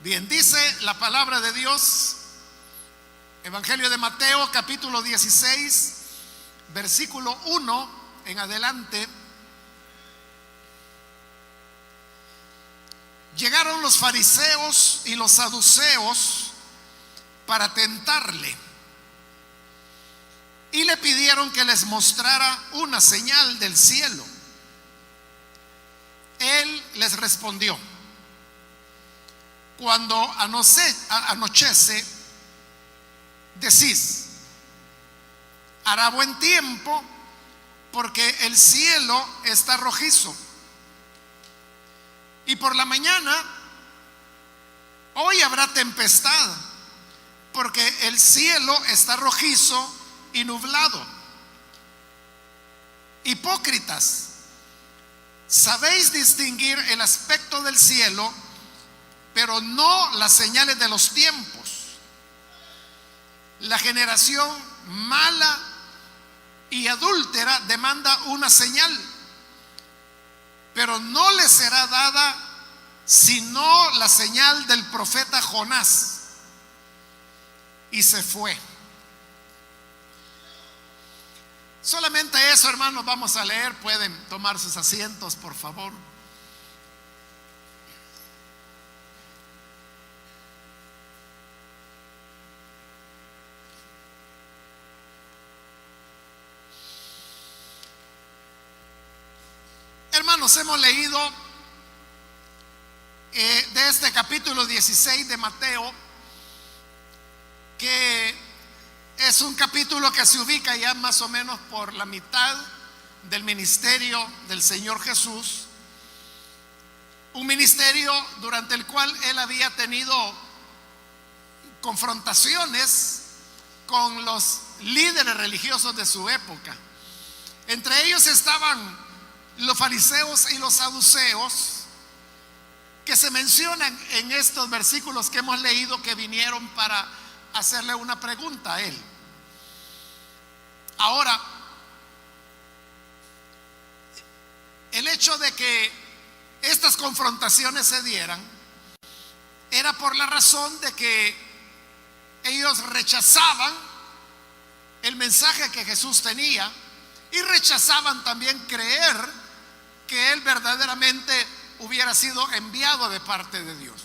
Bien, dice la palabra de Dios, Evangelio de Mateo, capítulo 16, versículo 1 en adelante. Llegaron los fariseos y los saduceos para tentarle y le pidieron que les mostrara una señal del cielo. Él les respondió: cuando anochece, decís, hará buen tiempo, porque el cielo está rojizo. Y por la mañana, hoy habrá tempestad, porque el cielo está rojizo y nublado. Hipócritas, sabéis distinguir el aspecto del cielo, pero no las señales de los tiempos. La generación mala y adúltera demanda una señal, pero no le será dada sino la señal del profeta Jonás. Y se fue. Solamente eso, hermanos, vamos a leer. Pueden tomar sus asientos, por favor. Hermanos, hemos leído de este capítulo 16 de Mateo, que es un capítulo que se ubica ya más o menos por la mitad del ministerio del Señor Jesús, un ministerio durante el cual él había tenido confrontaciones con los líderes religiosos de su época. Entre ellos estaban los fariseos y los saduceos, que se mencionan en estos versículos que hemos leído, que vinieron para hacerle una pregunta a él. Ahora, el hecho de que estas confrontaciones se dieran era por la razón de que ellos rechazaban el mensaje que Jesús tenía y rechazaban también creer que él verdaderamente hubiera sido enviado de parte de Dios.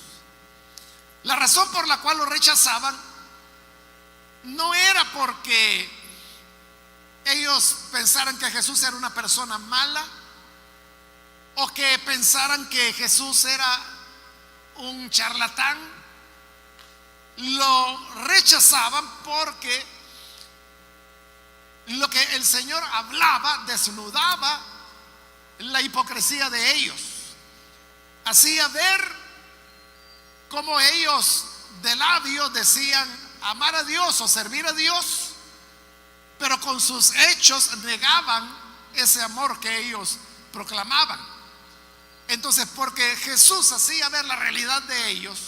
La razón por la cual lo rechazaban no era porque ellos pensaran que Jesús era una persona mala, o que pensaran que Jesús era un charlatán. Lo rechazaban porque lo que el Señor hablaba desnudaba la hipocresía de ellos, hacía ver cómo ellos de labios decían amar a Dios o servir a Dios, pero con sus hechos negaban ese amor que ellos proclamaban. Entonces, porque Jesús hacía ver la realidad de ellos,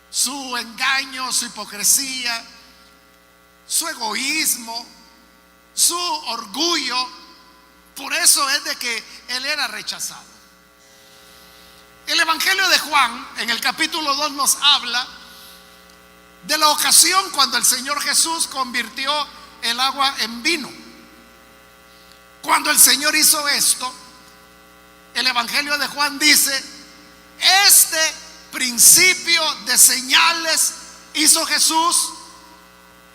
su engaño, su hipocresía, su egoísmo, su orgullo, por eso es de que él era rechazado. El Evangelio de Juan, en el capítulo 2, nos habla de la ocasión cuando el Señor Jesús convirtió el agua en vino. Cuando el Señor hizo esto, el Evangelio de Juan dice: este principio de señales hizo Jesús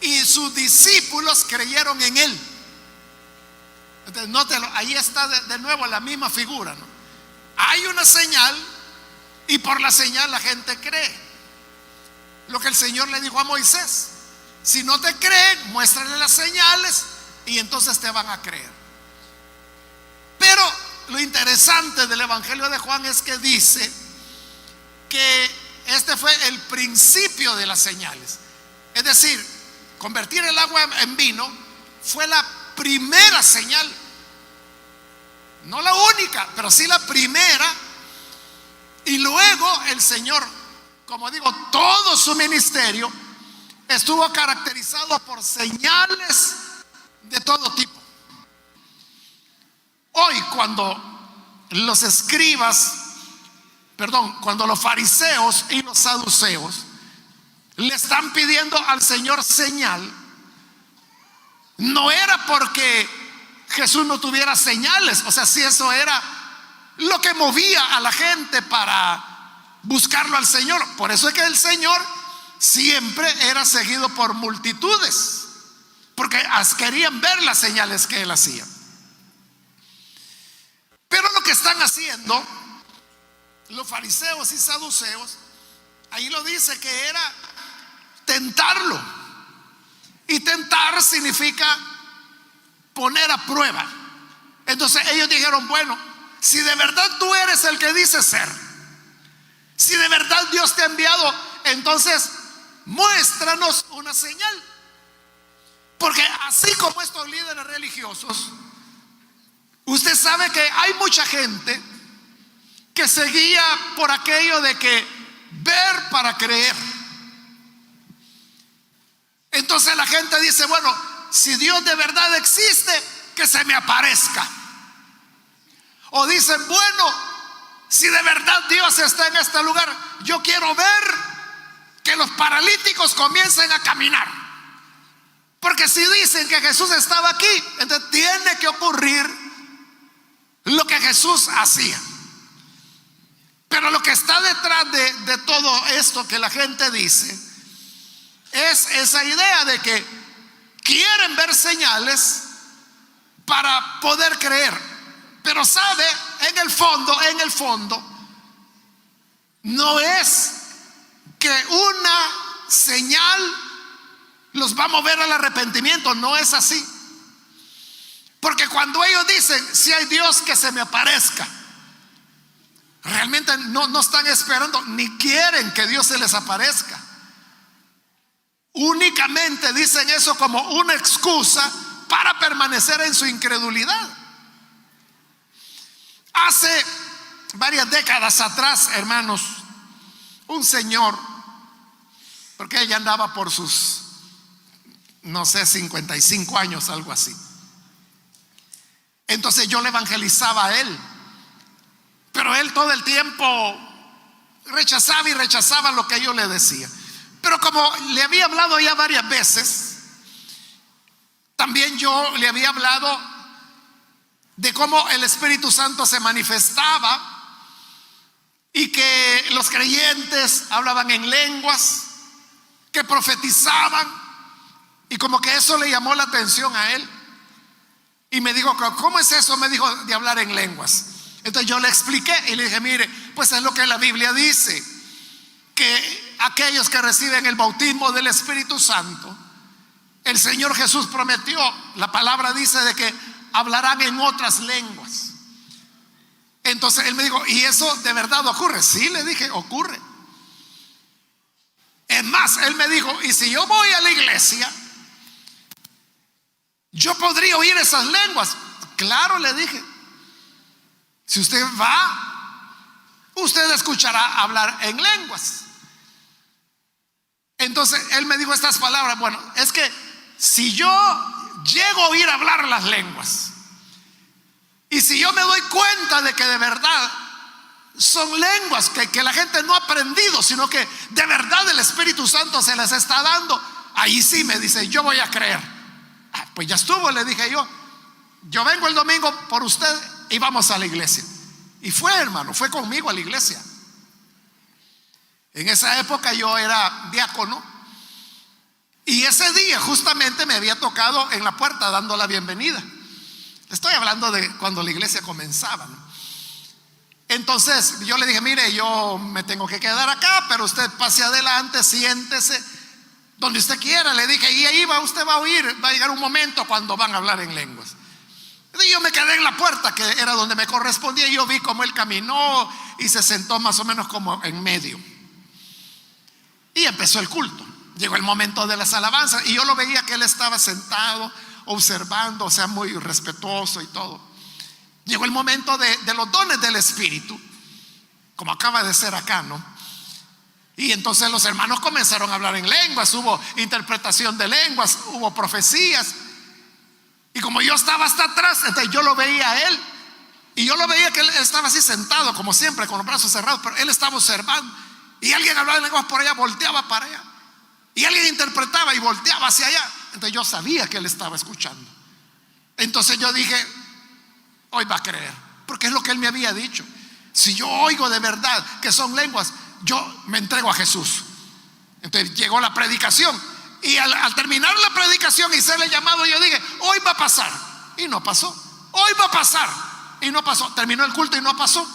y sus discípulos creyeron en él. Entonces, nótelo, ahí está de nuevo la misma figura, ¿no? Hay una señal y por la señal la gente cree. Lo que el Señor le dijo a Moisés: si no te creen, muéstrale las señales y entonces te van a creer. Pero lo interesante del Evangelio de Juan es que dice que este fue el principio de las señales. Es decir, convertir el agua en vino fue la primera señal, no la única, pero sí la primera. Y luego el Señor, como digo, todo su ministerio estuvo caracterizado por señales de todo tipo. Hoy, cuando los escribas cuando los fariseos y los saduceos le están pidiendo al Señor señal, no era porque Jesús no tuviera señales. O sea, si eso era lo que movía a la gente para buscarlo al Señor. Por eso es que el Señor siempre era seguido por multitudes, porque querían ver las señales que él hacía. Pero lo que están haciendo los fariseos y saduceos, ahí lo dice que era tentarlo. Y tentar significa poner a prueba. Entonces ellos dijeron, bueno, si de verdad tú eres el que dices ser, si de verdad Dios te ha enviado, entonces muéstranos una señal. Porque así como estos líderes religiosos, usted sabe que hay mucha gente que seguía por aquello de que ver para creer. Entonces la gente dice, bueno, si Dios de verdad existe, que se me aparezca. O dicen, bueno, si de verdad Dios está en este lugar, yo quiero ver que los paralíticos comiencen a caminar. Porque si dicen que Jesús estaba aquí, entonces tiene que ocurrir lo que Jesús hacía. Pero lo que está detrás de todo esto que la gente dice es esa idea de que quieren ver señales para poder creer. Pero sabe, en el fondo, no es que una señal los va a mover al arrepentimiento. No es así. Porque cuando ellos dicen, si hay Dios que se me aparezca, realmente no están esperando ni quieren que Dios se les aparezca. Únicamente dicen eso como una excusa para permanecer en su incredulidad. Hace varias décadas atrás, hermanos, un señor, porque ella andaba por sus, no sé, 55 años, algo así. Entonces yo le evangelizaba a él, pero él todo el tiempo rechazaba lo que yo le decía. Pero como le había hablado ya varias veces, también yo le había hablado de cómo el Espíritu Santo se manifestaba y que los creyentes hablaban en lenguas, que profetizaban, y como que eso le llamó la atención a él. Y me dijo, ¿cómo es eso? Me dijo, de hablar en lenguas. Entonces yo le expliqué y le dije, mire, pues es lo que la Biblia dice, que aquellos que reciben el bautismo del Espíritu Santo, el Señor Jesús prometió, la palabra dice de que hablarán en otras lenguas. Entonces él me dijo, ¿y eso de verdad ocurre? Sí, le dije, ocurre. Es más, él me dijo, ¿y si yo voy a la iglesia, yo podría oír esas lenguas? Claro, le dije. Si usted va, usted escuchará hablar en lenguas. Entonces él me dijo estas palabras, bueno, es que si yo llego a oír hablar las lenguas, y si yo me doy cuenta de que de verdad son lenguas que la gente no ha aprendido, sino que de verdad el Espíritu Santo se les está dando, ahí sí, me dice, yo voy a creer. Pues ya estuvo, le dije yo vengo el domingo por usted y vamos a la iglesia. Y fue, hermano, fue conmigo a la iglesia. En esa época yo era diácono, y ese día justamente me había tocado en la puerta dando la bienvenida. Estoy hablando de cuando la iglesia comenzaba, ¿no? Entonces yo le dije, mire, yo me tengo que quedar acá, pero usted pase adelante, siéntese donde usted quiera, le dije, y ahí usted va a oír, va a llegar un momento cuando van a hablar en lenguas. Y yo me quedé en la puerta, que era donde me correspondía, y yo vi cómo él caminó y se sentó más o menos como en medio. Y empezó el culto. Llegó el momento de las alabanzas, y yo lo veía que él estaba sentado observando, o sea, muy respetuoso y todo. Llegó el momento de los dones del Espíritu, como acaba de ser acá, ¿no? Y entonces los hermanos comenzaron a hablar en lenguas, hubo interpretación de lenguas, hubo profecías. Y como yo estaba hasta atrás, entonces yo lo veía a él Y yo lo veía que él estaba así sentado, como siempre, con los brazos cerrados, pero él estaba observando. Y alguien hablaba en lenguas por allá, volteaba para allá. Y alguien interpretaba y volteaba hacia allá. Entonces yo sabía que él estaba escuchando. Entonces yo dije, hoy va a creer, porque es lo que él me había dicho. Si yo oigo de verdad que son lenguas, yo me entrego a Jesús. Entonces llegó la predicación. Y al terminar la predicación y ser el llamado, yo dije, hoy va a pasar. Y no pasó. Hoy va a pasar. Y no pasó. Terminó el culto y no pasó.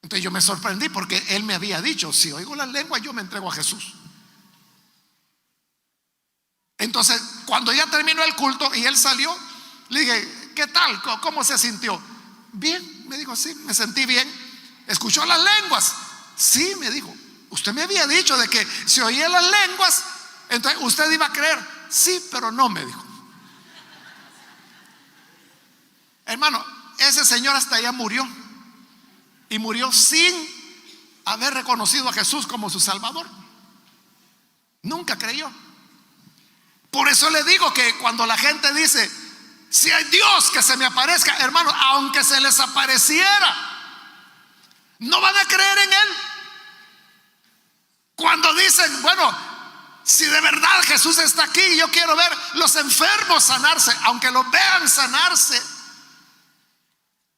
Entonces yo me sorprendí porque él me había dicho, si oigo las lenguas, yo me entrego a Jesús. Entonces cuando ya terminó el culto y él salió, le dije, ¿qué tal? ¿Cómo se sintió? Bien, me dijo, sí, me sentí bien. ¿Escuchó las lenguas? Sí, me dijo, usted me había dicho de que si oía las lenguas, entonces usted iba a creer. Sí, pero no, me dijo. Hermano, ese señor hasta allá murió. Y murió sin haber reconocido a Jesús como su Salvador. Nunca creyó. Por eso le digo que cuando la gente dice, si hay Dios que se me aparezca, hermano, aunque se les apareciera, no van a creer en Él. Cuando dicen, bueno, si de verdad Jesús está aquí, yo quiero ver los enfermos sanarse, aunque los vean sanarse,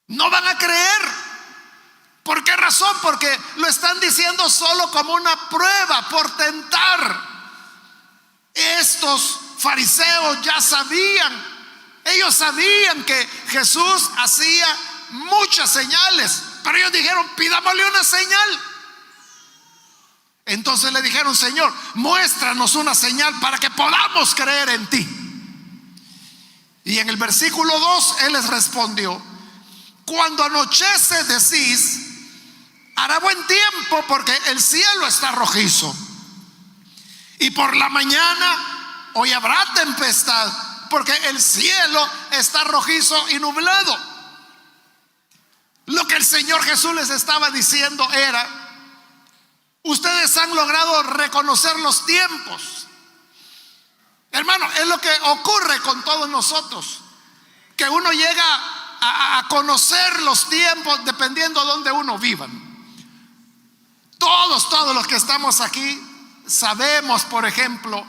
no van a creer. ¿Por qué razón? Porque lo están diciendo solo como una prueba, por tentar. Estos fariseos ya sabían, ellos sabían que Jesús hacía muchas señales, pero ellos dijeron, pidámosle una señal. Entonces le dijeron, Señor, muéstranos una señal para que podamos creer en ti. Y en el versículo 2 Él les respondió, cuando anochece decís, hará buen tiempo porque el cielo está rojizo, y por la mañana hoy habrá tempestad porque el cielo está rojizo y nublado. Lo que el Señor Jesús les estaba diciendo era, ustedes han logrado reconocer los tiempos. Hermano, es lo que ocurre con todos nosotros, que uno llega a conocer los tiempos dependiendo de donde uno viva. Todos los que estamos aquí sabemos, por ejemplo,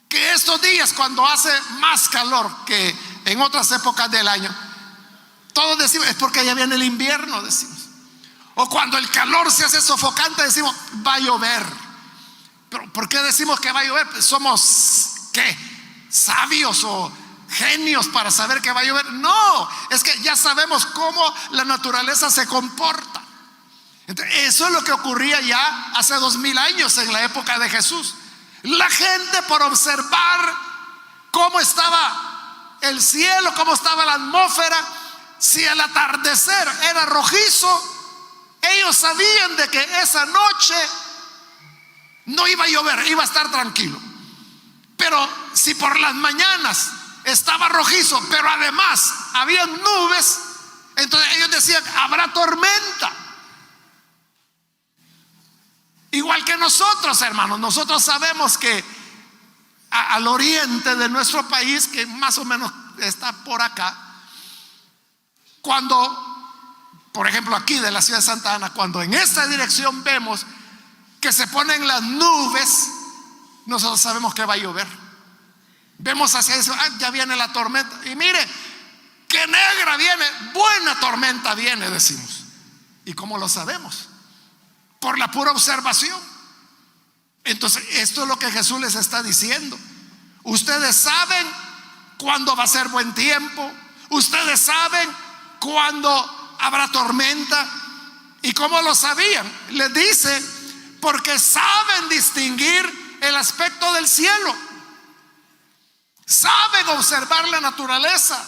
que estos días cuando hace más calor que en otras épocas del año, todos decimos, es porque ya viene el invierno, decimos. O cuando el calor se hace sofocante, decimos, va a llover. Pero ¿por qué decimos que va a llover? Pues somos, ¿qué? ¿Sabios o genios para saber que va a llover? No, es que ya sabemos cómo la naturaleza se comporta. Entonces, eso es lo que ocurría ya hace 2000 años en la época de Jesús. La gente, por observar cómo estaba el cielo, cómo estaba la atmósfera, si el atardecer era rojizo, ellos sabían de que esa noche no iba a llover, iba a estar tranquilo. Pero si por las mañanas estaba rojizo, pero además había nubes, entonces ellos decían, habrá tormenta. Igual que nosotros, hermanos, nosotros sabemos que al oriente de nuestro país, que más o menos está por acá, cuando, por ejemplo, aquí de la ciudad de Santa Ana, cuando en esta dirección vemos que se ponen las nubes, nosotros sabemos que va a llover. Vemos hacia eso, ya viene la tormenta. Y mire, qué negra viene, buena tormenta viene, decimos. ¿Y cómo lo sabemos? Por la pura observación. Entonces, esto es lo que Jesús les está diciendo. Ustedes saben cuándo va a ser buen tiempo. Ustedes saben cuándo habrá tormenta. ¿Y cómo lo sabían? Les dice, porque saben distinguir el aspecto del cielo. Saben observar la naturaleza.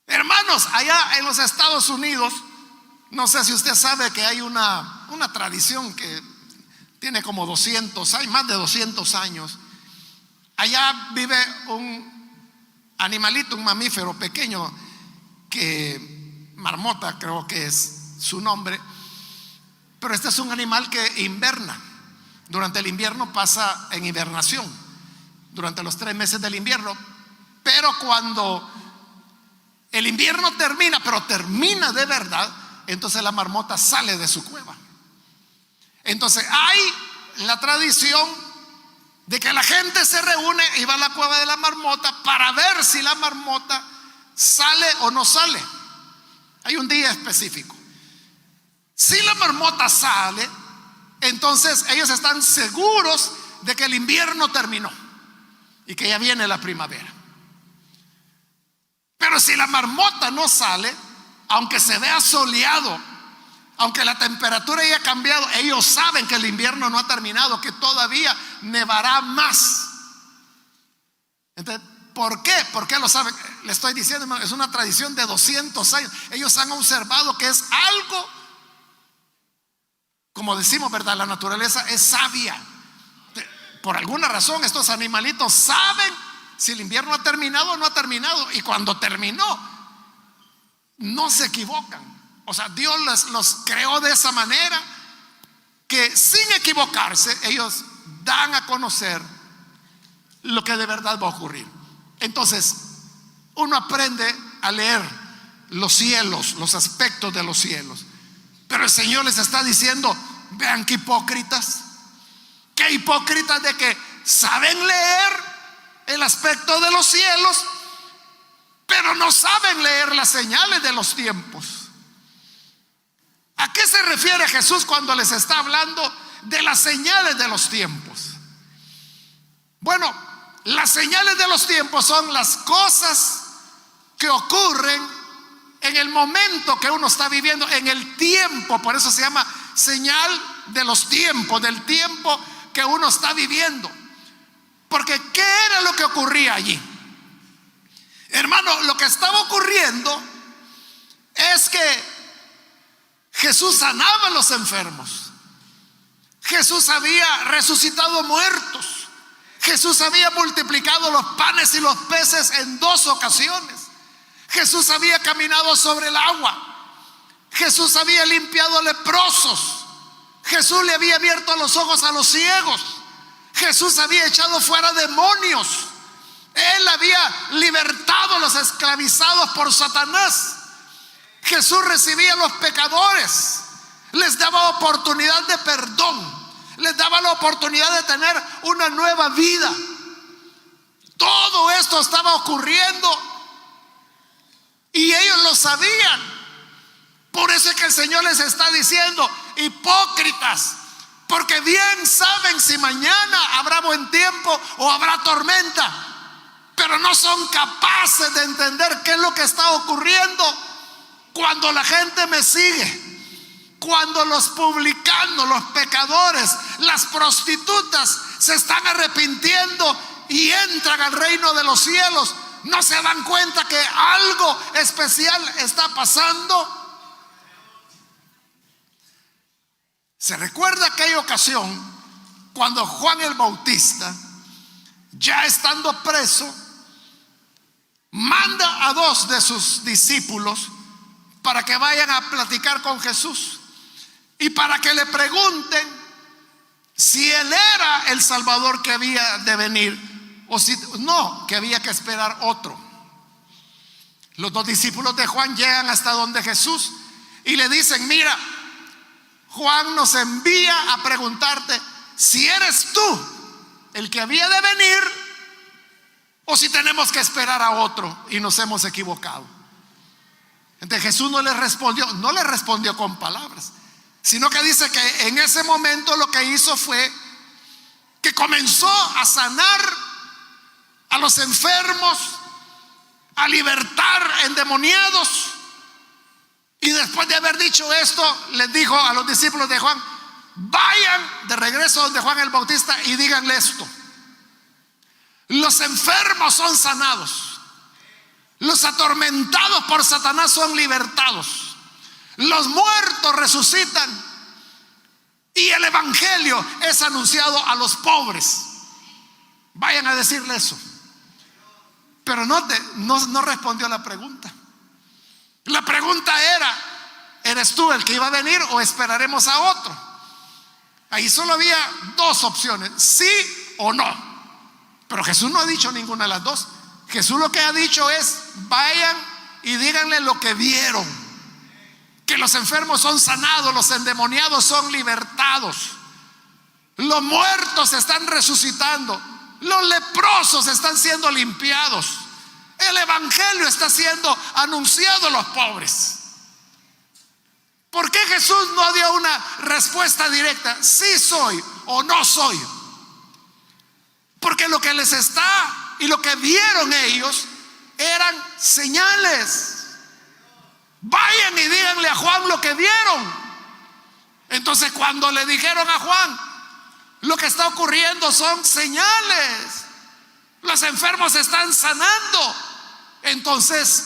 Hermanos, allá en los Estados Unidos, no sé si usted sabe que hay una tradición que tiene como 200 años, más de 200 años. Allá vive un animalito, un mamífero pequeño, que marmota creo que es su nombre. Pero este es un animal que inverna. Durante el invierno pasa en hibernación, durante los 3 meses del invierno. Pero cuando el invierno termina, pero termina de verdad, entonces la marmota sale de su cueva. Entonces hay la tradición de que la gente se reúne y va a la cueva de la marmota para ver si la marmota sale o no sale. Hay un día específico. Si la marmota sale, entonces ellos están seguros de que el invierno terminó y que ya viene la primavera. Pero si la marmota no sale, aunque se vea soleado, aunque la temperatura haya cambiado, ellos saben que el invierno no ha terminado, que todavía nevará más. Entonces, ¿por qué? ¿Por qué lo saben? Le estoy diciendo, hermano, es una tradición de 200 años. Ellos han observado que es algo, como decimos, ¿verdad? La naturaleza es sabia. Por alguna razón estos animalitos saben si el invierno ha terminado o no ha terminado. Y cuando terminó, no se equivocan. O sea, Dios los creó de esa manera que sin equivocarse ellos dan a conocer lo que de verdad va a ocurrir. Entonces uno aprende a leer los cielos, los aspectos de los cielos. Pero el Señor les está diciendo: vean qué hipócritas, qué hipócritas de que saben leer el aspecto de los cielos, pero no saben leer las señales de los tiempos. ¿A qué se refiere Jesús cuando les está hablando de las señales de los tiempos? Bueno, las señales de los tiempos son las cosas que ocurren en el momento que uno está viviendo, en el tiempo. Por eso se llama señal de los tiempos, del tiempo que uno está viviendo. Porque ¿qué era lo que ocurría allí? Hermano, lo que estaba ocurriendo es que Jesús sanaba a los enfermos. Jesús había resucitado muertos. Jesús había multiplicado los panes y los peces en 2 ocasiones. Jesús había caminado sobre el agua. Jesús había limpiado leprosos. Jesús le había abierto los ojos a los ciegos. Jesús había echado fuera demonios. Él había libertado a los esclavizados por Satanás. Jesús recibía a los pecadores, les daba oportunidad de perdón, les daba la oportunidad de tener una nueva vida. Todo esto estaba ocurriendo y ellos lo sabían. Por eso es que el Señor les está diciendo: hipócritas, porque bien saben si mañana habrá buen tiempo o habrá tormenta, pero no son capaces de entender qué es lo que está ocurriendo. Cuando la gente me sigue, cuando los publicanos, los pecadores, las prostitutas se están arrepintiendo y entran al reino de los cielos, ¿no se dan cuenta que algo especial está pasando? ¿Se recuerda aquella ocasión cuando Juan el Bautista, ya estando preso, manda a 2 de sus discípulos para que vayan a platicar con Jesús y para que le pregunten si él era el Salvador que había de venir o si no, que había que esperar otro? Los 2 discípulos de Juan llegan hasta donde Jesús y le dicen: mira, Juan nos envía a preguntarte si eres tú el que había de venir o si tenemos que esperar a otro y nos hemos equivocado. Entonces Jesús no le respondió con palabras, sino que dice que en ese momento lo que hizo fue que comenzó a sanar a los enfermos, a libertar endemoniados. Y después de haber dicho esto, les dijo a los discípulos de Juan: vayan de regreso donde Juan el Bautista y díganle esto: los enfermos son sanados, los atormentados por Satanás son libertados, los muertos resucitan y el evangelio es anunciado a los pobres. Vayan a decirle eso. Pero no respondió la pregunta. La pregunta era: ¿eres tú el que iba a venir o esperaremos a otro? Ahí solo había 2 opciones: sí o no. Pero Jesús no ha dicho ninguna de las 2. Jesús lo que ha dicho es: vayan y díganle lo que vieron: que los enfermos son sanados, los endemoniados son libertados, los muertos están resucitando, los leprosos están siendo limpiados, el evangelio está siendo anunciado a los pobres. ¿Por qué Jesús no dio una respuesta directa: sí soy o no soy? Porque lo que les está y lo que vieron ellos eran señales. Vayan y díganle a Juan lo que vieron. Entonces, cuando le dijeron a Juan: lo que está ocurriendo son señales, los enfermos están sanando, entonces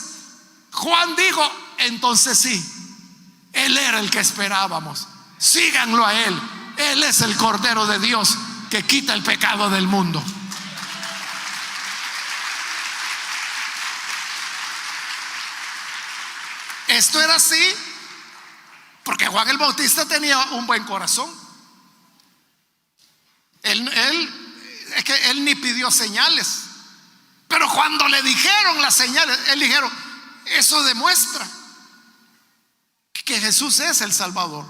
Juan dijo: entonces sí, Él era el que esperábamos, síganlo a Él, Él es el Cordero de Dios que quita el pecado del mundo. Esto era así porque Juan el Bautista tenía un buen corazón. Es que él ni pidió señales, pero cuando le dijeron las señales, él dijeron: eso demuestra que Jesús es el Salvador,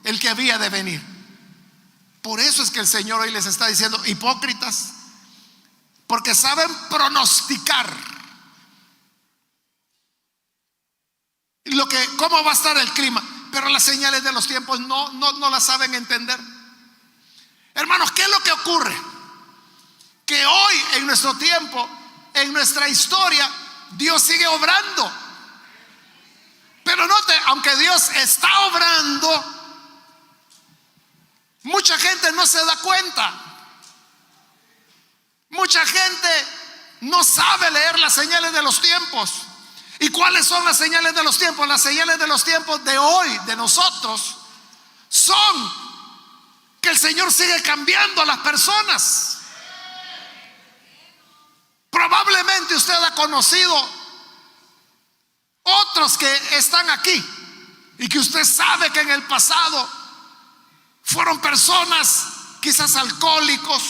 el que había de venir. Por eso es que el Señor hoy les está diciendo: hipócritas, porque saben pronosticar cómo va a estar el clima, pero las señales de los tiempos no las saben entender. Hermanos, ¿qué es lo que ocurre? Que hoy, en nuestro tiempo, en nuestra historia, Dios sigue obrando. Pero note, aunque Dios está obrando, mucha gente no se da cuenta. Mucha gente no sabe leer las señales de los tiempos. ¿Y cuáles son las señales de los tiempos? Las señales de los tiempos de hoy, de nosotros, son que el Señor sigue cambiando a las personas. Probablemente usted ha conocido otros que están aquí y que usted sabe que en el pasado fueron personas quizás alcohólicos,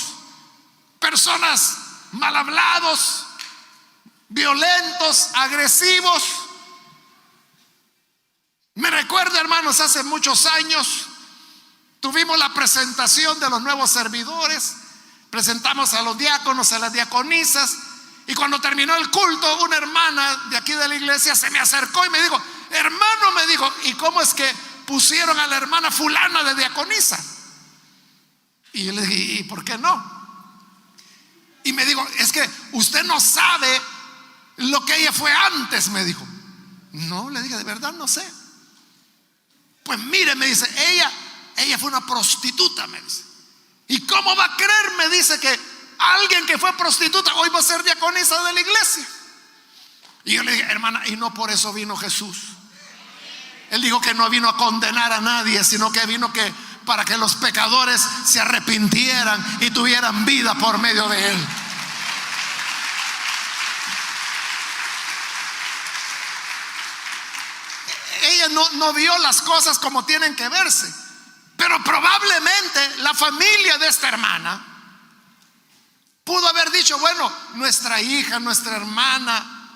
personas mal hablados, violentos, agresivos. Me recuerdo, hermanos, hace muchos años tuvimos la presentación de los nuevos servidores, presentamos a los diáconos, a las diaconisas, y cuando terminó el culto, una hermana de aquí de la iglesia se me acercó y me dijo: hermano, me dijo, ¿y cómo es que pusieron a la hermana fulana de diaconisa? Y yo le dije: ¿y por qué no? Y me dijo: es que usted no sabe lo que ella fue antes, me dijo. No, le dije: de verdad no sé. Pues mire, me dice, ella fue una prostituta, me dice. ¿Y cómo va a creer? Me dice que alguien que fue prostituta hoy va a ser diaconisa de la iglesia. Y yo le dije: hermana, y no por eso vino Jesús. Él dijo que no vino a condenar a nadie, sino que vino para que los pecadores se arrepintieran y tuvieran vida por medio de Él. Ella no vio las cosas como tienen que verse, pero probablemente la familia de esta hermana pudo haber dicho: bueno, nuestra hija, nuestra hermana,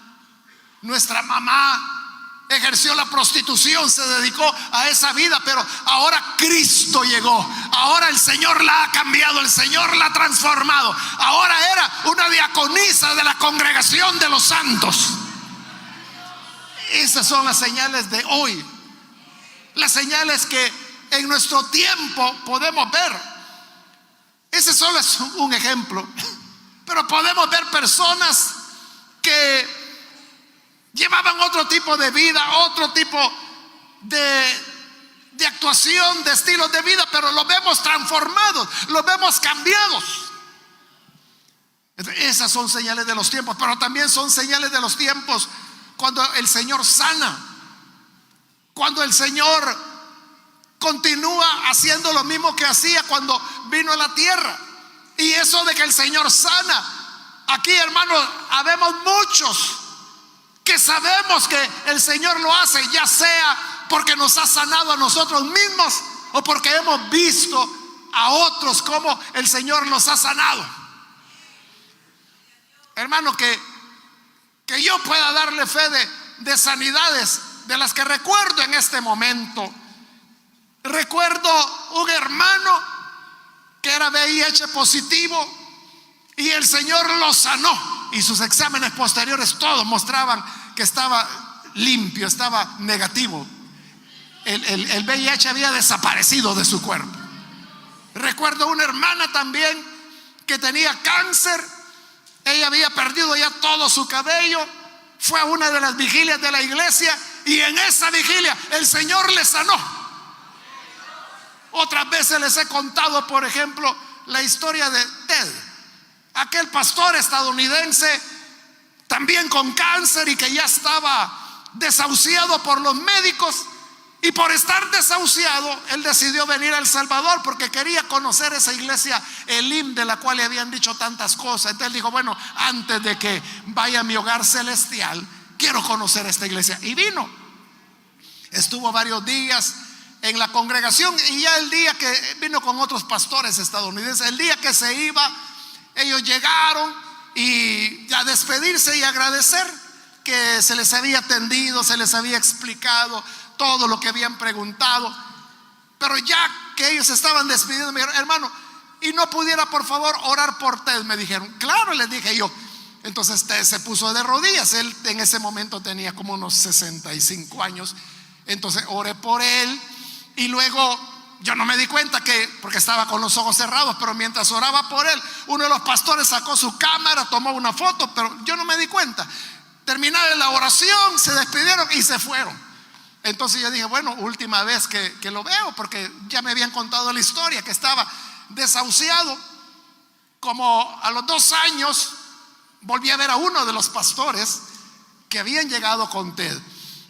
nuestra mamá ejerció la prostitución, se dedicó a esa vida, pero ahora Cristo llegó, ahora el Señor la ha cambiado, el Señor la ha transformado, ahora era una diaconisa de la congregación de los santos. Esas son las señales de hoy, las señales que en nuestro tiempo podemos ver. Ese solo es un ejemplo, pero podemos ver personas que llevaban otro tipo de vida, otro tipo de actuación, de estilos de vida, pero los vemos transformados, los vemos cambiados. Esas son señales de los tiempos, pero también son señales de los tiempos cuando el Señor sana, cuando el Señor continúa haciendo lo mismo que hacía cuando vino a la tierra. Y eso de que el Señor sana, aquí, hermanos, habemos muchos que sabemos que el Señor lo hace, ya sea porque nos ha sanado a nosotros mismos o porque hemos visto a otros como el Señor nos ha sanado. Hermano, que yo pueda darle fe de sanidades de las que recuerdo en este momento. Recuerdo un hermano que era VIH positivo y el Señor lo sanó, y sus exámenes posteriores todos mostraban que estaba limpio, estaba negativo. El VIH había desaparecido de su cuerpo. Recuerdo una hermana también que tenía cáncer. Ella había perdido ya todo su cabello. Fue a una de las vigilias de la iglesia y en esa vigilia el Señor le sanó. Otras veces les he contado, por ejemplo, la historia de Ted, aquel pastor estadounidense también con cáncer y que ya estaba desahuciado por los médicos. Y por estar desahuciado, él decidió venir a El Salvador porque quería conocer esa iglesia Elim, de la cual le habían dicho tantas cosas. Entonces él dijo: bueno, antes de que vaya a mi hogar celestial, quiero conocer esta iglesia. Y vino, estuvo varios días en la congregación, y ya el día que vino con otros pastores estadounidenses, el día que se iba, ellos llegaron y a despedirse y agradecer que se les había atendido, se les había explicado todo lo que habían preguntado. Pero ya que ellos estaban despidiendo, me dijeron: hermano, ¿y no pudiera por favor orar por Ted? Me dijeron. Claro, les dije yo. Entonces Ted se puso de rodillas. Él en ese momento tenía como unos 65 años. Entonces oré por él, y luego yo no me di cuenta porque estaba con los ojos cerrados, pero mientras oraba por él, uno de los pastores sacó su cámara, tomó una foto, pero yo no me di cuenta. Terminaron la oración, se despidieron y se fueron. Entonces yo dije: bueno, última vez que lo veo, porque ya me habían contado la historia, que estaba desahuciado. Como a los 2 años volví a ver a uno de los pastores que habían llegado con Ted,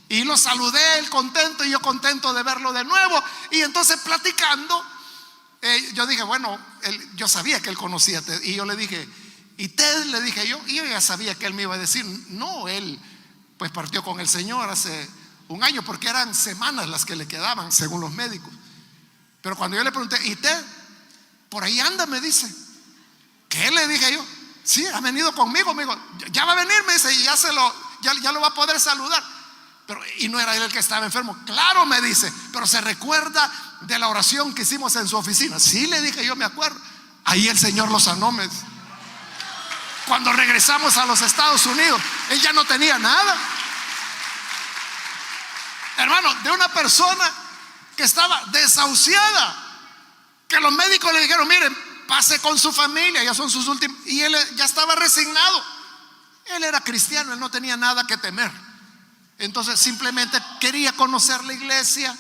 y lo saludé, él contento y yo contento de verlo de nuevo. Y entonces platicando, yo dije: bueno, yo sabía que él conocía a Ted, y yo le dije: ¿y Ted? Le dije yo, y yo ya sabía que él me iba a decir: no, él pues partió con el Señor hace 1 año, porque eran semanas las que le quedaban según los médicos. Pero cuando yo le pregunté: ¿y Ted? Por ahí anda, me dice. ¿Qué? Le dije yo. Sí, ha venido conmigo, me dijo. Ya va a venir, me dice, y ya lo va a poder saludar. Pero, y no era él el que estaba enfermo. Claro, me dice, pero se recuerda de la oración que hicimos en su oficina. Sí, le dije yo, me acuerdo. Ahí el Señor lo sanó, me dice. Cuando regresamos a los Estados Unidos, él ya no tenía nada. Hermano, de una persona que estaba desahuciada, que los médicos le dijeron: miren, pase con su familia, ya son sus últimos. Y él ya estaba resignado. Él era cristiano, él no tenía nada que temer. Entonces simplemente quería conocer la iglesia,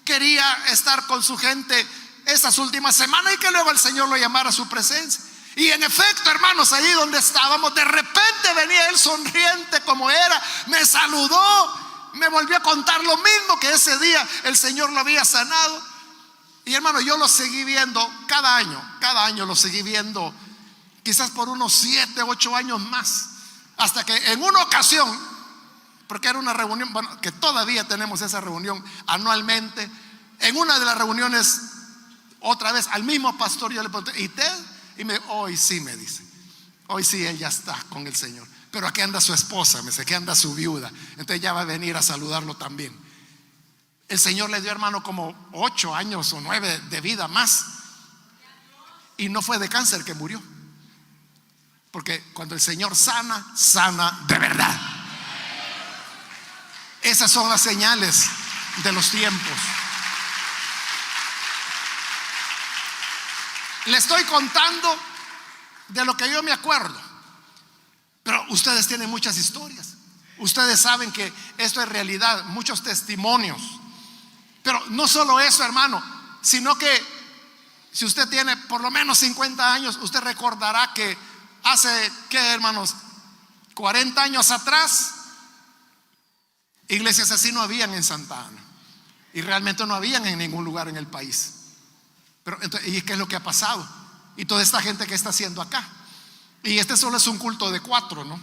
quería estar con su gente esas últimas semanas, y que luego el Señor lo llamara a su presencia. Y en efecto, hermanos, allí donde estábamos, de repente venía él sonriente como era, me saludó, me volvió a contar lo mismo, que ese día el Señor lo había sanado. Y hermano, yo lo seguí viendo cada año lo seguí viendo, quizás por unos 7, 8 años más, hasta que en una ocasión, porque era una reunión, bueno, que todavía tenemos esa reunión anualmente, en una de las reuniones, otra vez al mismo pastor yo le pregunté: ¿y Ted? Y hoy sí, me dice, hoy sí él ya está con el Señor. Pero aquí anda su esposa, me dice, aquí anda su viuda, entonces ya va a venir a saludarlo también. El Señor le dio, hermano, como 8 años o 9 de vida más, y no fue de cáncer que murió, porque cuando el Señor sana, sana de verdad. Esas son las señales de los tiempos. Le estoy contando de lo que yo me acuerdo, pero ustedes tienen muchas historias. Ustedes saben que esto es realidad, muchos testimonios. Pero no solo eso, hermano, sino que si usted tiene por lo menos 50 años, usted recordará que hace, ¿qué, hermanos? 40 años atrás, iglesias así no habían en Santa Ana, y realmente no habían en ningún lugar en el país. Pero entonces, ¿y qué es lo que ha pasado? Y toda esta gente que está haciendo acá. Y este solo es un culto de 4, ¿no?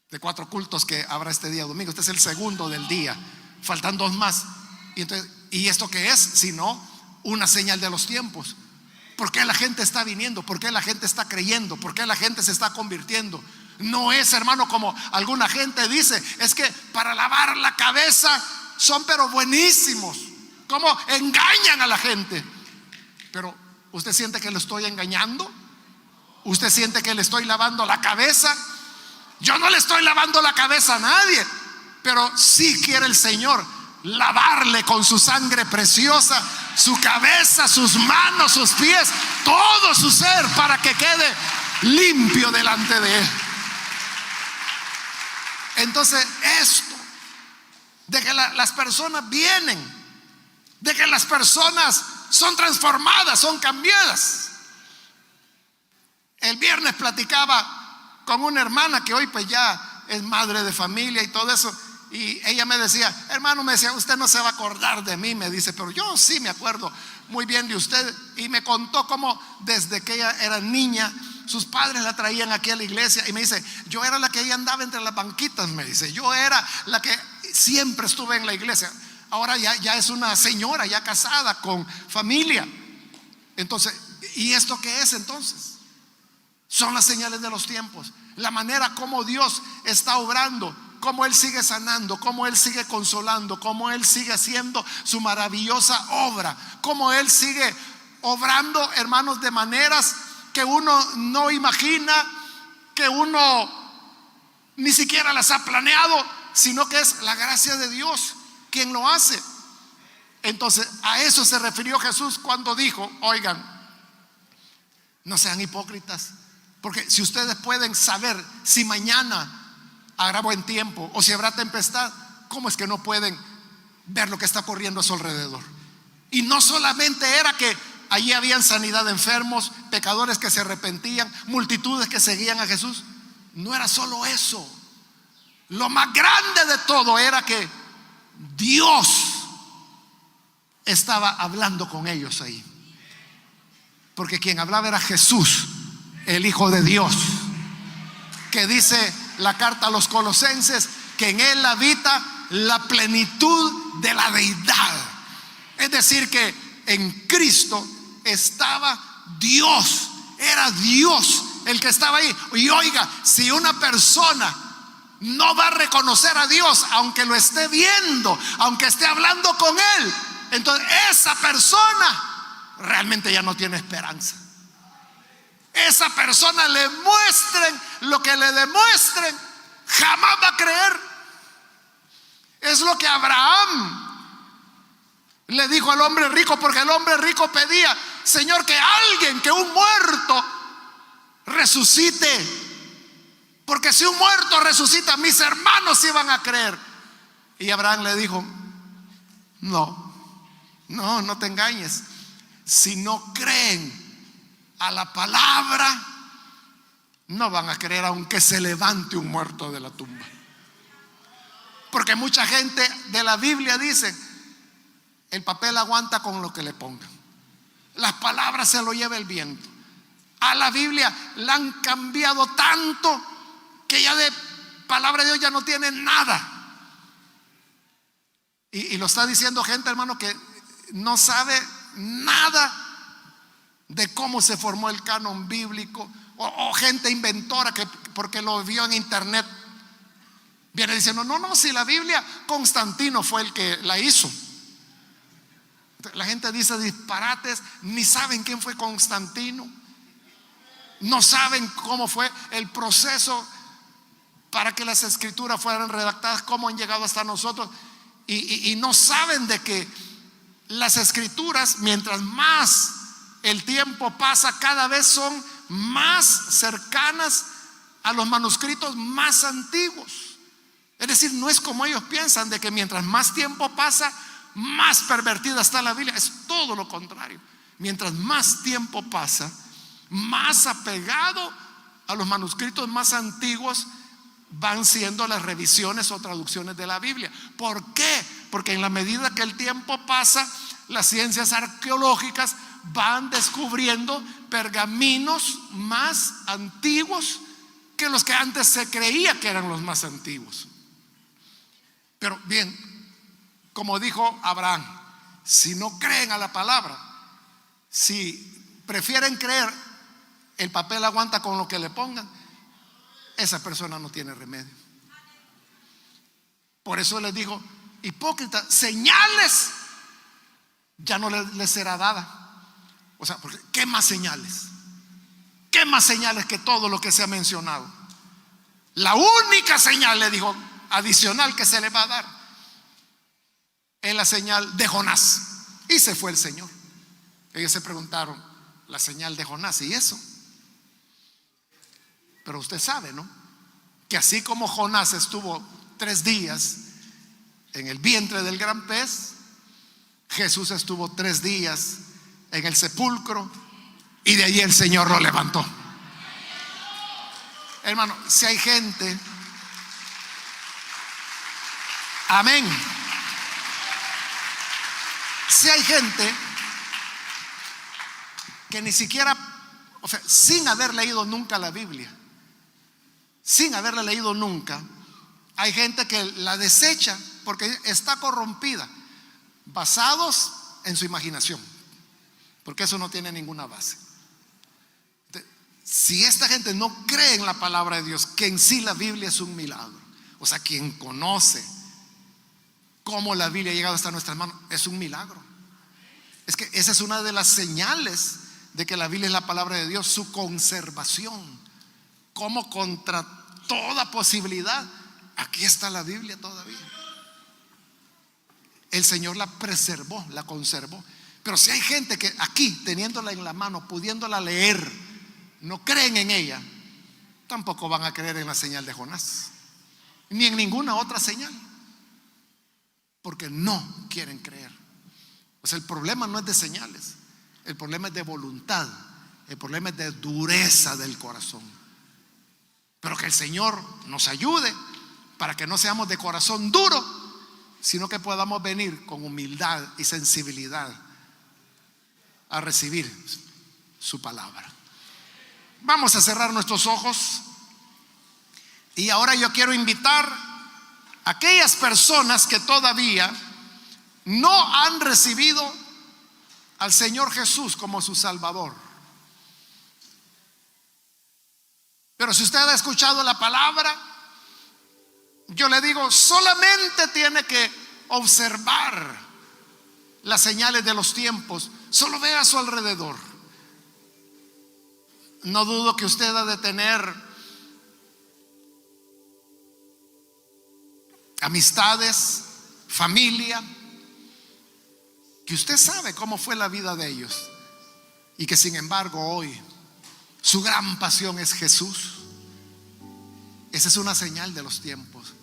De 4 cultos que habrá este día domingo. Este es el segundo del día, faltan 2 más. Y entonces, ¿y esto qué es? Sino una señal de los tiempos. ¿Por qué la gente está viniendo? ¿Por qué la gente está creyendo? ¿Por qué la gente se está convirtiendo? No es, hermano, como alguna gente dice, es que para lavar la cabeza son pero buenísimos. Como engañan a la gente. Pero ¿usted siente que le estoy engañando? ¿Usted siente que le estoy lavando la cabeza? Yo no le estoy lavando la cabeza a nadie, pero sí quiere el Señor lavarle con su sangre preciosa su cabeza, sus manos, sus pies, todo su ser, para que quede limpio delante de Él. Entonces, esto de que las personas vienen, de que las personas son transformadas, son cambiadas. El viernes platicaba con una hermana que hoy pues ya es madre de familia y todo eso, y ella me decía, hermano, me decía, usted no se va a acordar de mí, me dice, pero yo sí me acuerdo muy bien de usted. Y me contó cómo desde que ella era niña sus padres la traían aquí a la iglesia, y me dice, yo era la que ella andaba entre las banquitas, me dice, yo era la que siempre estuve en la iglesia. Ahora ya es una señora ya casada con familia. Entonces, ¿y esto qué es entonces? Son las señales de los tiempos, la manera como Dios está obrando, cómo Él sigue sanando, cómo Él sigue consolando, cómo Él sigue haciendo su maravillosa obra, cómo Él sigue obrando, hermanos, de maneras que uno no imagina, que uno ni siquiera las ha planeado, sino que es la gracia de Dios quien lo hace. Entonces, a eso se refirió Jesús cuando dijo, oigan, no sean hipócritas, porque si ustedes pueden saber si mañana habrá buen tiempo o si habrá tempestad, ¿cómo es que no pueden ver lo que está ocurriendo a su alrededor? Y no solamente era que allí habían sanidad de enfermos, pecadores que se arrepentían, multitudes que seguían a Jesús. No era solo eso. Lo más grande de todo era que Dios estaba hablando con ellos ahí, porque quien hablaba era Jesús, el Hijo de Dios, que dice la carta a los Colosenses que en Él habita la plenitud de la deidad. Es decir, que en Cristo estaba Dios, era Dios el que estaba ahí. Y oiga, si una persona no va a reconocer a Dios, aunque lo esté viendo, aunque esté hablando con Él, entonces esa persona realmente ya no tiene esperanza. Esa persona, le muestren lo que le demuestren, jamás va a creer. Es lo que Abraham le dijo al hombre rico, porque el hombre rico pedía, Señor, que alguien, que un muerto resucite, porque si un muerto resucita, mis hermanos iban a creer. Y Abraham le dijo, no te engañes. Si no creen a la palabra, no van a creer aunque se levante un muerto de la tumba. Porque mucha gente de la Biblia dice, el papel aguanta con lo que le pongan, las palabras se lo lleva el viento. A la Biblia la han cambiado tanto que ya de palabra de Dios ya no tiene nada. Y lo está diciendo gente, hermano, que no sabe nada de cómo se formó el canon bíblico, o gente inventora que porque lo vio en internet viene diciendo, no, si la Biblia, Constantino fue el que la hizo. La gente dice disparates, ni saben quién fue Constantino, no saben cómo fue el proceso para que las escrituras fueran redactadas, cómo han llegado hasta nosotros, y no saben de que las escrituras, mientras más el tiempo pasa, cada vez son más cercanas a los manuscritos más antiguos. Es decir, no es como ellos piensan, de que mientras más tiempo pasa, más pervertida está la Biblia. Es todo lo contrario. Mientras más tiempo pasa, más apegado a los manuscritos más antiguos van siendo las revisiones o traducciones de la Biblia. ¿Por qué? Porque en la medida que el tiempo pasa, las ciencias arqueológicas van descubriendo pergaminos más antiguos que los que antes se creía que eran los más antiguos. Pero bien, como dijo Abraham, si no creen a la palabra, si prefieren creer, el papel aguanta con lo que le pongan. esa persona no tiene remedio. Por eso les digo, hipócrita, señales ya no les será dada. O sea, porque ¿qué más señales? ¿Qué más señales que todo lo que se ha mencionado? La única señal, le dijo, adicional que se le va a dar es la señal de Jonás. Y se fue el Señor. Ellos se preguntaron, la señal de Jonás, ¿y eso? Pero usted sabe, ¿no? Que así como Jonás estuvo 3 días en el vientre del gran pez, Jesús estuvo 3 días en el sepulcro y de allí el Señor lo levantó. Hermano, si hay gente, amén, si hay gente que ni siquiera, o sea, sin haber leído nunca la Biblia, sin haberla leído nunca, hay gente que la desecha porque está corrompida, basados en su imaginación, porque eso no tiene ninguna base. Si esta gente no cree en la palabra de Dios, que en sí la Biblia es un milagro, o sea, quien conoce cómo la Biblia ha llegado hasta nuestras manos, es un milagro. Es que esa es una de las señales de que la Biblia es la palabra de Dios, su conservación. Como contra toda posibilidad, aquí está la Biblia todavía. El Señor la preservó, la conservó. Pero si hay gente que aquí, teniéndola en la mano, pudiéndola leer, no creen en ella, tampoco van a creer en la señal de Jonás, ni en ninguna otra señal, porque no quieren creer. O sea, el problema no es de señales, el problema es de voluntad, el problema es de dureza del corazón. Pero que el Señor nos ayude para que no seamos de corazón duro, sino que podamos venir con humildad y sensibilidad a recibir su palabra. Vamos a cerrar nuestros ojos y ahora yo quiero invitar a aquellas personas que todavía no han recibido al Señor Jesús como su Salvador. Pero si usted ha escuchado la palabra, yo le digo, solamente tiene que observar las señales de los tiempos. Solo vea a su alrededor. No dudo que usted ha de tener amistades, familia, que usted sabe cómo fue la vida de ellos y que sin embargo hoy su gran pasión es Jesús. Esa es una señal de los tiempos,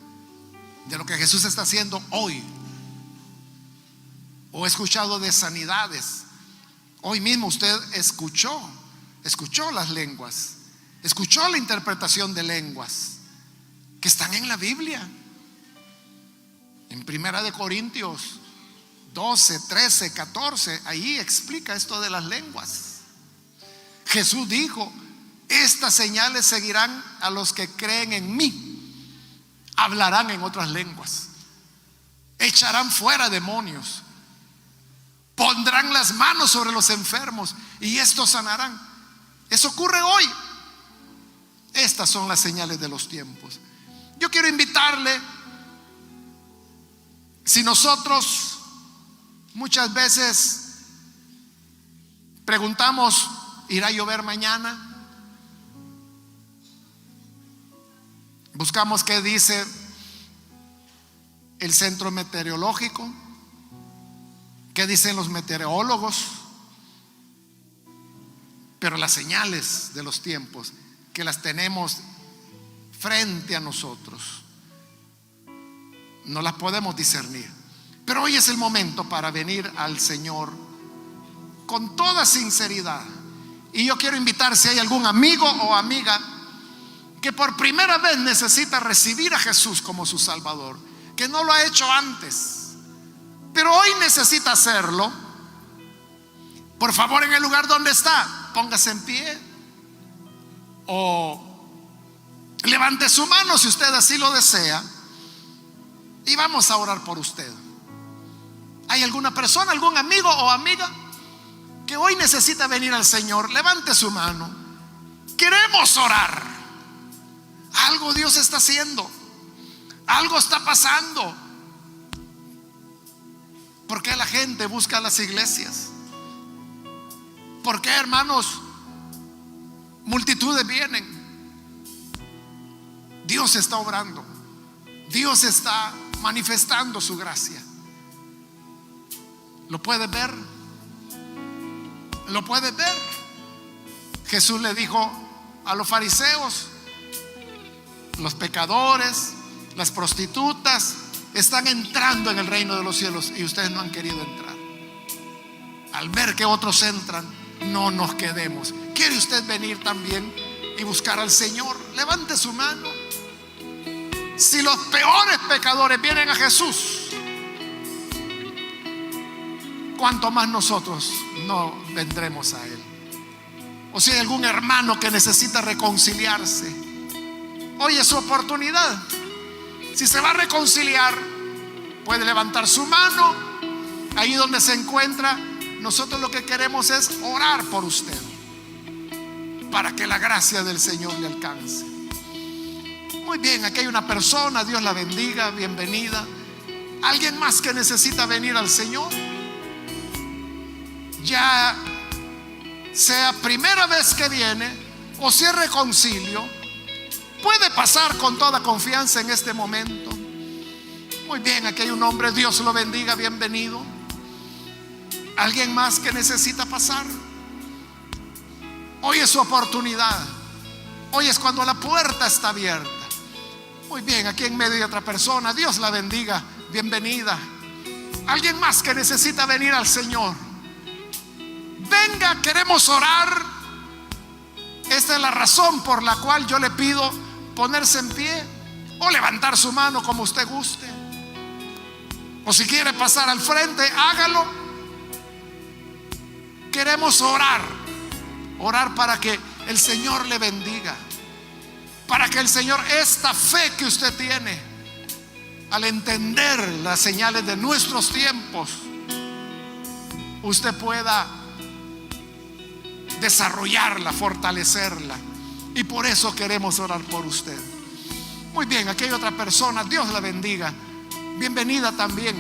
de lo que Jesús está haciendo hoy. O he escuchado de sanidades. Hoy mismo usted escuchó las lenguas, escuchó la interpretación de lenguas que están en la Biblia. En 1 Corintios 12, 13, 14, ahí explica esto de las lenguas. Jesús dijo, estas señales seguirán a los que creen en mí. Hablarán en otras lenguas, echarán fuera demonios, pondrán las manos sobre los enfermos y estos sanarán. Eso ocurre hoy. Estas son las señales de los tiempos. Yo quiero invitarle, si nosotros muchas veces preguntamos, ¿irá a llover mañana? Buscamos qué dice el centro meteorológico, qué dicen los meteorólogos. Pero las señales de los tiempos, que las tenemos frente a nosotros, no las podemos discernir. Pero hoy es el momento para venir al Señor con toda sinceridad. Y yo quiero invitar, si hay algún amigo o amiga que por primera vez necesita recibir a Jesús como su Salvador, que no lo ha hecho antes, pero hoy necesita hacerlo, por favor, en el lugar donde está, póngase en pie o levante su mano si usted así lo desea y vamos a orar por usted. ¿Hay alguna persona, algún amigo o amiga que hoy necesita venir al Señor? Levante su mano. Queremos orar. Algo Dios está haciendo, algo está pasando. ¿Por qué la gente busca las iglesias? ¿Por qué, hermanos, multitudes vienen? Dios está obrando, Dios está manifestando su gracia. ¿Lo puedes ver? ¿Lo puedes ver? Jesús le dijo a los fariseos: los pecadores, las prostitutas están entrando en el reino de los cielos y ustedes no han querido entrar. Al ver que otros entran, no nos quedemos. ¿Quiere usted venir también y buscar al Señor? Levante su mano. Si los peores pecadores vienen a Jesús, ¿cuánto más nosotros no vendremos a Él? O si hay algún hermano que necesita reconciliarse, hoy es su oportunidad. Si se va a reconciliar, puede levantar su mano ahí donde se encuentra. Nosotros lo que queremos es orar por usted, para que la gracia del Señor le alcance. Muy bien, aquí hay una persona, Dios la bendiga, bienvenida. ¿Alguien más que necesita venir al Señor? Ya sea primera vez que viene o si es reconcilio, puede pasar con toda confianza en este momento. Muy bien, aquí hay un hombre, Dios lo bendiga, bienvenido. ¿Alguien más que necesita pasar? Hoy es su oportunidad. Hoy es cuando la puerta está abierta. Muy bien, aquí en medio hay otra persona, Dios la bendiga, bienvenida. ¿Alguien más que necesita venir al Señor? Venga, queremos orar. Esta es la razón por la cual yo le pido ponerse en pie o levantar su mano como usted guste. O si quiere pasar al frente, hágalo. Queremos orar. Orar para que el Señor le bendiga, para que el Señor, esta fe que usted tiene, al entender las señales de nuestros tiempos, usted pueda desarrollarla, fortalecerla. Y por eso queremos orar por usted. Muy bien, aquí hay otra persona, Dios la bendiga, bienvenida también.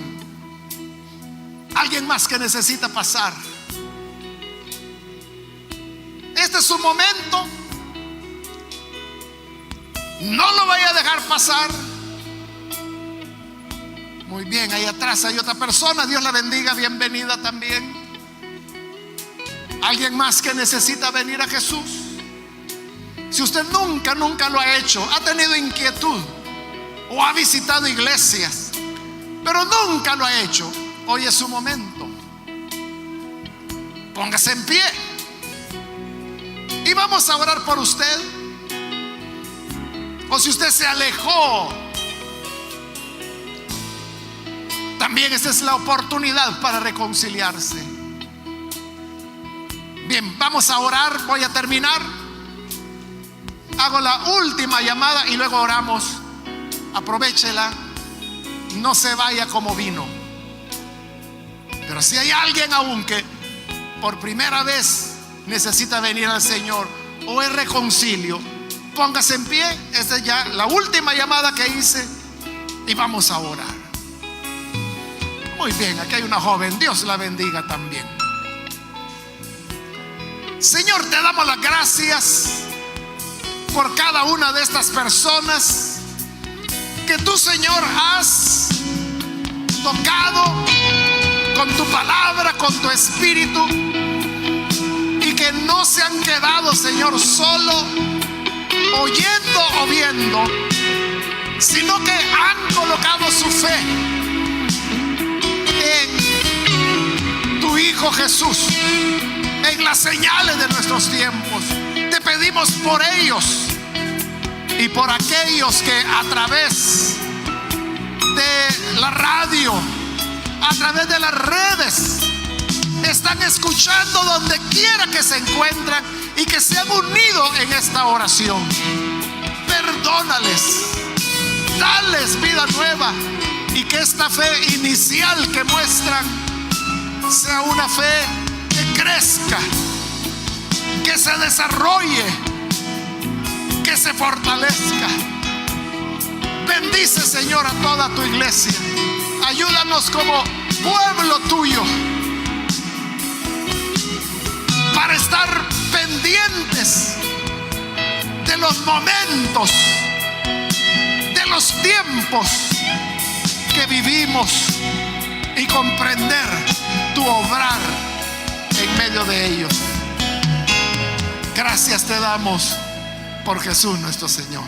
Alguien más que necesita pasar. Este es su momento. No lo vaya a dejar pasar. Muy bien, ahí atrás hay otra persona, Dios la bendiga, bienvenida también. Alguien más que necesita venir a Jesús. Si usted nunca lo ha hecho, ha tenido inquietud o ha visitado iglesias, pero nunca lo ha hecho, hoy es su momento. Póngase en pie y vamos a orar por usted. O si usted se alejó, también esta es la oportunidad para reconciliarse. Bien, vamos a orar, voy a terminar. Hago la última llamada y luego oramos. Aprovéchela, no se vaya como vino. Pero si hay alguien aún que por primera vez necesita venir al Señor o es reconcilio, póngase en pie. Esta es ya la última llamada que hice y vamos a orar. Muy bien, aquí hay una joven, Dios la bendiga también. Señor, te damos las gracias por cada una de estas personas que tú, Señor, has tocado con tu palabra, con tu espíritu, y que no se han quedado, Señor, solo oyendo o viendo, sino que han colocado su fe en tu Hijo Jesús, en las señales de nuestros tiempos. Te pedimos por ellos y por aquellos que a través de la radio, a través de las redes, están escuchando donde quiera que se encuentran y que se han unido en esta oración. Perdónales, dales vida nueva, y que esta fe inicial que muestran sea una fe que crezca, que se desarrolle, que que se fortalezca. Bendice, Señor, a toda tu iglesia. Ayúdanos como pueblo tuyo para estar pendientes de los momentos, de los tiempos que vivimos y comprender tu obrar en medio de ellos. Gracias te damos por Jesús nuestro Señor.